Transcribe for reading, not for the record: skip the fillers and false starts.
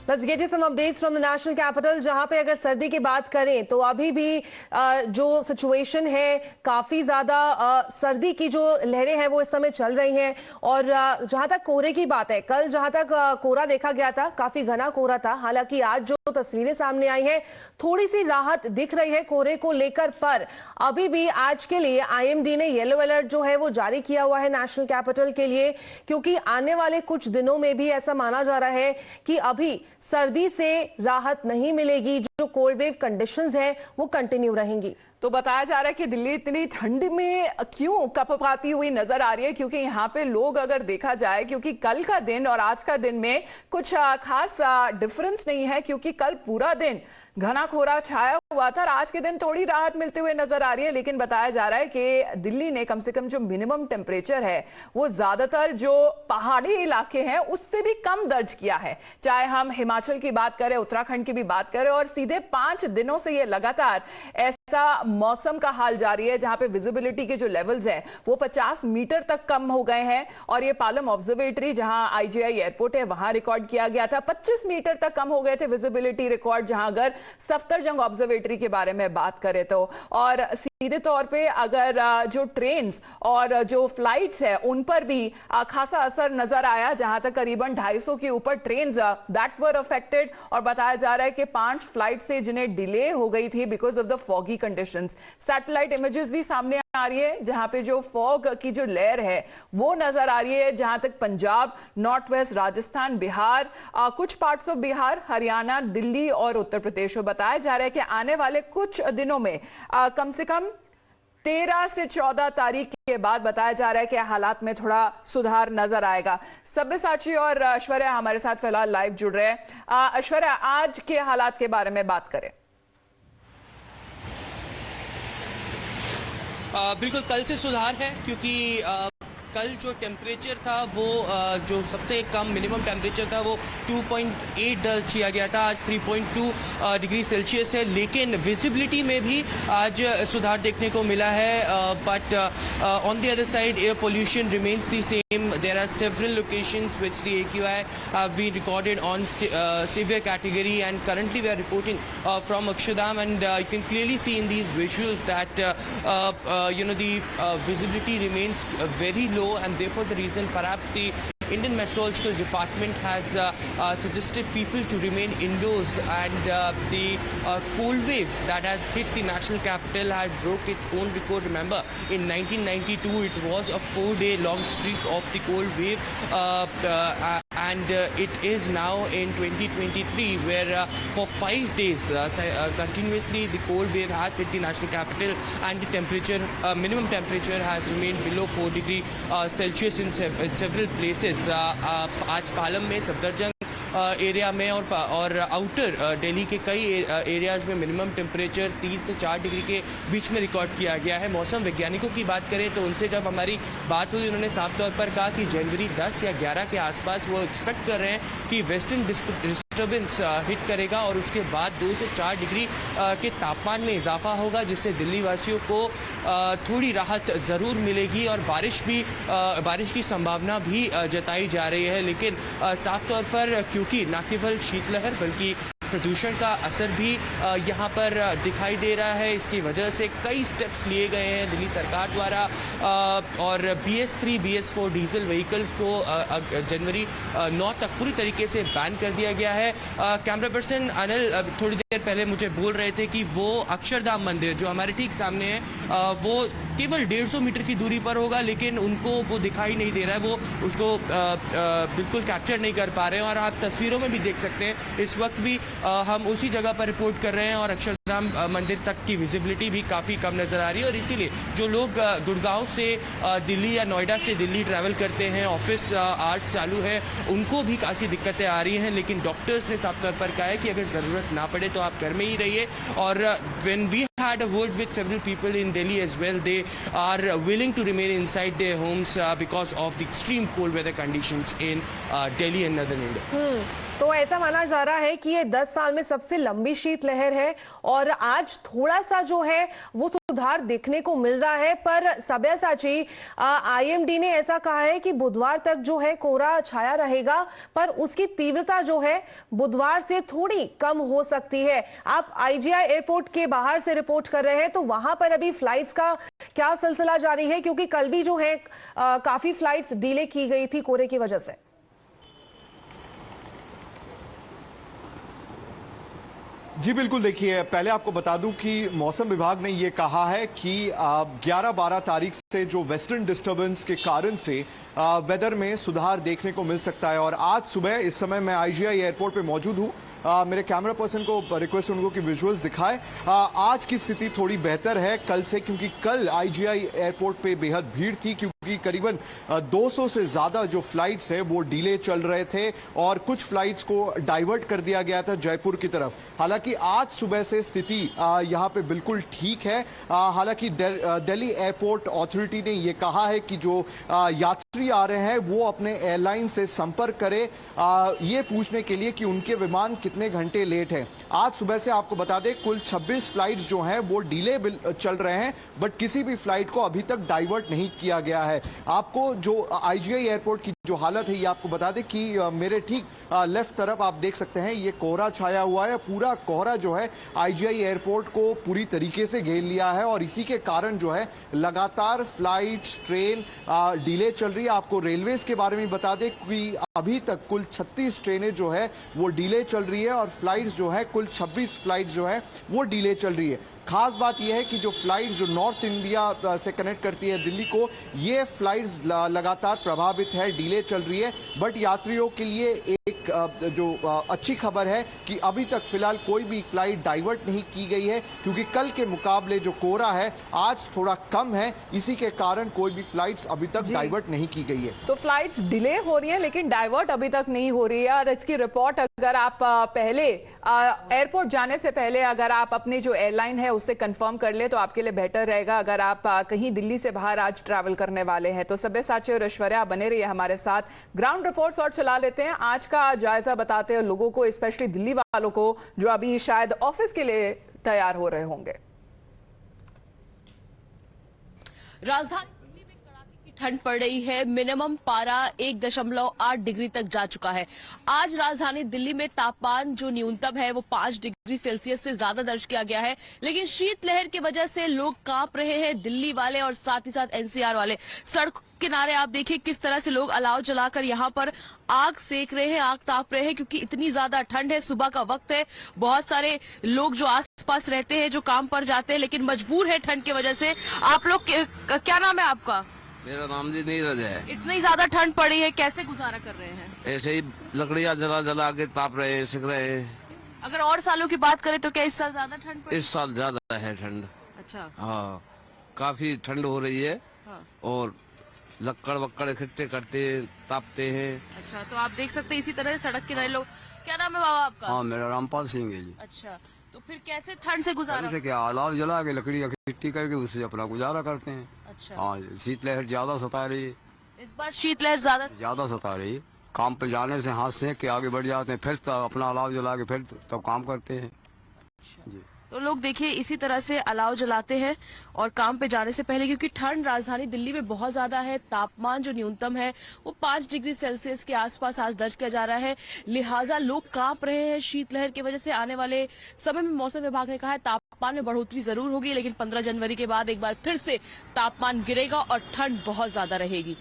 Let's get you some updates from the national capital, जहां पे अगर सर्दी की बात करें तो अभी भी जो सिचुएशन है काफी ज्यादा सर्दी की जो लहरें हैं वो इस समय चल रही हैं। और जहां तक कोहरे की बात है, कल जहां तक कोहरा देखा गया था काफी घना कोहरा था। हालांकि आज जो तस्वीरें सामने आई हैं थोड़ी सी राहत दिख रही है कोहरे को लेकर, पर अभी भी आज के लिए आईएमडी ने येलो अलर्ट जो है वो जारी किया हुआ है नेशनल कैपिटल के लिए, क्योंकि आने वाले कुछ दिनों में भी ऐसा माना जा रहा है कि अभी सर्दी से राहत नहीं मिलेगी, जो कोल्ड वेव कंडीशंस हैं वो कंटिन्यू रहेंगी। तो बताया जा रहा है कि दिल्ली इतनी ठंड में क्यों कपकपाती हुई नजर आ रही है, क्योंकि यहाँ पे लोग अगर देखा जाए, क्योंकि कल का दिन और आज का दिन में कुछ खास डिफरेंस नहीं है, क्योंकि कल पूरा दिन घना कोहरा छाया हुआ था और आज के दिन थोड़ी राहत मिलते हुए नजर आ रही है। लेकिन बताया जा रहा है कि दिल्ली ने कम से कम जो मिनिमम टेम्परेचर है वो ज्यादातर जो पहाड़ी इलाके हैं उससे भी कम दर्ज किया है। चाहे हम हिमाचल की बात करें, उत्तराखंड की भी बात करें, और सीधे 5 दिनों से ये लगातार ऐसा मौसम का हाल जारी है जहां पे विजिबिलिटी के जो लेवल्स है वो 50 मीटर तक कम हो गए हैं। और ये पालम ऑब्जर्वेटरी जहां आईजीआई एयरपोर्ट है वहां रिकॉर्ड किया गया था, 25 मीटर तक कम हो गए थे विजिबिलिटी रिकॉर्ड। जहां अगर सफदरजंग ऑब्जर्वेटरी के बारे में बात करें तो, और सीधे तौर पे अगर जो ट्रेन्स और जो फ्लाइट्स है उन पर भी खासा असर नजर आया, जहां तक करीबन 250 के ऊपर ट्रेन्स दैट वर अफेक्टेड। और बताया जा रहा है कि 5 फ्लाइट से जिन्हें डिले हो गई थी because of the foggy conditions. Satellite images भी सामने आ रही है जहां पे जो फॉग की जो लेयर है वो नजर आ रही है, जहां तक पंजाब, नॉर्थ वेस्ट, राजस्थान, बिहार, कुछ पार्ट्स ऑफ बिहार, हरियाणा, दिल्ली और उत्तर प्रदेश। बताया जा रहा है कि आने वाले कुछ दिनों में कम से कम 13 से 14 तारीख के बाद बताया जा रहा है कि हालात में थोड़ा सुधार नजर आएगा। सब्यसाची और ऐश्वर्या हमारे साथ फिलहाल लाइव जुड़ रहे हैं। ऐश्वर्या, आज के हालात के बारे में बात करें। बिल्कुल कल से सुधार है, क्योंकि कल जो टेम्परेचर था वो जो सबसे कम मिनिमम टेम्परेचर था वो 2.8 दर्ज किया गया था, आज 3.2 डिग्री सेल्सियस है। लेकिन विजिबिलिटी में भी आज सुधार देखने को मिला है, but on the other side air pollution remains the same. There are several locations which the AQI have been recorded on severe category, and currently we are reporting from Akshardham, and you can clearly see in these visuals that the visibility remains very low, and therefore the reason perhaps the Indian Meteorological Department has suggested people to remain indoors, and the cold wave that has hit the national capital had broke its own record. Remember, in 1992 it was a 4-day long streak of the cold wave, and it is now in 2023 where for 5 days continuously the cold wave has hit the national capital, and the temperature, minimum temperature has remained below 4 degree Celsius in several places. आज पालम में, Safdarjung area में और outer Delhi के कई areas में minimum temperature 3 से 4 degree के बीच में रिकॉर्ड किया गया है। मौसम वैज्ञानिकों की बात करें तो उनसे जब हमारी बात हुई, उन्होंने साफ तौर पर कहा कि जनवरी 10 या 11 के आसपास वो एक्सपेक्ट कर रहे हैं कि वेस्टर्न डिस्टर्बेंस हिट करेगा और उसके बाद 2 से 4 डिग्री के तापमान में इजाफा होगा, जिससे दिल्ली वासियों को थोड़ी राहत ज़रूर मिलेगी और बारिश की संभावना भी जताई जा रही है। लेकिन साफ तौर पर क्योंकि न केवल शीतलहर बल्कि प्रदूषण का असर भी यहाँ पर दिखाई दे रहा है, इसकी वजह से कई स्टेप्स लिए गए हैं दिल्ली सरकार द्वारा, और BS3, BS4 डीजल व्हीकल्स को जनवरी 9 तक पूरी तरीके से बैन कर दिया गया है। कैमरा पर्सन अनिल थोड़ी देर पहले मुझे बोल रहे थे कि वो अक्षरधाम मंदिर जो हमारे ठीक सामने है वो केवल 150 मीटर की दूरी पर होगा, लेकिन उनको वो दिखाई नहीं दे रहा है, वो उसको बिल्कुल कैप्चर नहीं कर पा रहे हैं। और आप तस्वीरों में भी देख सकते हैं इस वक्त भी हम उसी जगह पर रिपोर्ट कर रहे हैं और अक्षरधाम मंदिर तक की विजिबिलिटी भी काफ़ी कम नज़र आ रही है। और इसीलिए जो लोग गुड़गांव से दिल्ली या नोएडा से दिल्ली ट्रैवल करते हैं, ऑफिस आवर्स चालू है, उनको भी काफ़ी दिक्कतें आ रही हैं। लेकिन डॉक्टर्स ने साफ तौर पर कहा है कि अगर ज़रूरत ना पड़े तो आप घर में ही रहिए। और when we had a word with several people in Delhi as well, they are willing to remain inside their homes because of the extreme cold weather conditions in Delhi and northern India. तो ऐसा माना जा रहा है कि ये 10 साल में सबसे लंबी शीतलहर है और आज थोड़ा सा जो है वो सुधार देखने को मिल रहा है। पर सब्यासाची आईएमडी ने ऐसा कहा है कि बुधवार तक जो है कोहरा छाया रहेगा, पर उसकी तीव्रता जो है बुधवार से थोड़ी कम हो सकती है। आप आईजीआई एयरपोर्ट के बाहर से रिपोर्ट कर रहे हैं, तो वहां पर अभी फ्लाइट्स का क्या सिलसिला जारी है? क्योंकि कल भी जो है काफी फ्लाइट्स डिले की गई थी कोहरे की वजह से। जी बिल्कुल, देखिए पहले आपको बता दूं कि मौसम विभाग ने ये कहा है कि 11-12 तारीख से जो वेस्टर्न डिस्टर्बेंस के कारण से वेदर में सुधार देखने को मिल सकता है। और आज सुबह इस समय मैं आईजीआई एयरपोर्ट पे मौजूद हूं। मेरे कैमरा पर्सन को रिक्वेस्ट उनको कि विजुअल्स दिखाएं। आज की स्थिति थोड़ी बेहतर है कल से, क्योंकि कल आईजीआई एयरपोर्ट पे बेहद भीड़ थी, क्योंकि करीबन 200 से ज्यादा जो फ्लाइट्स है वो डिले चल रहे थे और कुछ फ्लाइट्स को डाइवर्ट कर दिया गया था जयपुर की तरफ। हालांकि आज सुबह से स्थिति यहां पे बिल्कुल ठीक है। हालांकि दिल्ली एयरपोर्ट अथॉरिटी ने ये कहा है कि जो यात्री आ रहे हैं वो अपने एयरलाइन से संपर्क करें ये पूछने के लिए कि उनके विमान कितने घंटे लेट है। आज सुबह से आपको बता दें कुल 26 फ्लाइट्स जो हैं वो डिले चल रहे हैं, बट किसी भी फ्लाइट को अभी तक डाइवर्ट नहीं किया गया है। आपको जो आईजीआई एयरपोर्ट की जो हालत है ये आपको बता दें कि मेरे ठीक लेफ्ट तरफ आप देख सकते हैं ये कोहरा छाया हुआ है। पूरा कोहरा जो है आईजीआई एयरपोर्ट को पूरी तरीके से घेर लिया है और इसी के कारण जो है लगातार फ्लाइट्स ट्रेन डिले चल रही है। आपको रेलवेज के बारे में बता दें कि अभी तक कुल 36 ट्रेनें जो है वो डिले चल रही है और फ्लाइट्स जो है कुल 26 फ्लाइट्स जो है वो डिले चल रही है। खास बात यह है कि जो फ्लाइट्स जो नॉर्थ इंडिया से कनेक्ट करती है दिल्ली को, ये फ्लाइट्स लगातार प्रभावित है, डिले चल रही है। बट यात्रियों के लिए एक जो अच्छी खबर है कि अभी तक फिलहाल कोई भी फ्लाइट डाइवर्ट नहीं की गई है, क्योंकि कल के मुकाबले जो कोहरा है आज थोड़ा कम है। इसी के कारण कोई भी फ्लाइट्स अभी तक डाइवर्ट नहीं की गई है। तो फ्लाइट्स डिले हो रही है लेकिन डाइवर्ट अभी तक नहीं हो रही है। और इसकी रिपोर्ट अगर आप पहले एयरपोर्ट जाने से पहले अगर आप अपनी जो एयरलाइन है उससे कंफर्म कर ले तो आपके लिए बेहतर रहेगा, अगर आप कहीं दिल्ली से बाहर आज ट्रैवल करने वाले हैं। तो सब्यासाची और ऐश्वर्या बने रहिए हमारे साथ। ग्राउंड रिपोर्ट्स और चला लेते हैं, आज का जायजा बताते हैं लोगों को, स्पेशली दिल्ली वालों को जो अभी शायद ऑफिस के लिए तैयार हो रहे होंगे। राजधानी दिल्ली में कड़ाके की ठंड पड़ रही है। मिनिमम पारा 1.8 डिग्री तक जा चुका है। आज राजधानी दिल्ली में तापमान जो न्यूनतम है वो 5 डिग्री सेल्सियस से ज्यादा दर्ज किया गया है। लेकिन शीतलहर की वजह से लोग कांप रहे हैं, दिल्ली वाले और साथ ही साथ एनसीआर वाले। सड़क किनारे आप देखिए किस तरह से लोग अलाव जलाकर यहाँ पर आग सेक रहे हैं, आग ताप रहे हैं, क्योंकि इतनी ज्यादा ठंड है। सुबह का वक्त है, बहुत सारे लोग जो आसपास रहते हैं जो काम पर जाते हैं लेकिन मजबूर है ठंड की वजह से। आप लोग क्या नाम है आपका? मेरा नाम जी नीरज है। इतनी ज्यादा ठंड पड़ी है, कैसे गुजारा कर रहे हैं? ऐसे ही लकड़ियां जला जला के ताप रहे हैं, सिक रहे हैं। अगर और सालों की बात करें तो क्या इस साल ज्यादा ठंड पड़ी? इस साल ज्यादा है ठंड। अच्छा। हाँ, काफी ठंड हो रही है। हाँ। और लक्कड़ वक्कड़ इकट्ठे करते हैं, तापते हैं। अच्छा, तो आप देख सकते हैं इसी तरह सड़क किनारे लोग। क्या नाम है बाबा आपका? हाँ, मेरा रामपाल सिंह है जी। अच्छा, तो फिर कैसे ठंड से गुजारा? से क्या अलाव जला के लकड़ी इकट्ठी करके उससे अपना गुजारा करते हैं। अच्छा। हाँ, शीतलहर ज्यादा सता रही है। इस बार शीतलहर ज्यादा सता रही है। काम पे जाने से हाथ सेक के आगे बढ़ जाते हैं, फिर तब अपना अलाव जला के फिर तब काम करते हैं जी। तो लोग देखिए इसी तरह से अलाव जलाते हैं और काम पे जाने से पहले, क्योंकि ठंड राजधानी दिल्ली में बहुत ज्यादा है। तापमान जो न्यूनतम है वो 5 डिग्री सेल्सियस के आसपास आज दर्ज किया जा रहा है। लिहाजा लोग कांप रहे हैं शीतलहर की वजह से। आने वाले समय में मौसम विभाग ने कहा है तापमान में बढ़ोतरी जरूर होगी, लेकिन 15 जनवरी के बाद एक बार फिर से तापमान गिरेगा और ठंड बहुत ज्यादा रहेगी।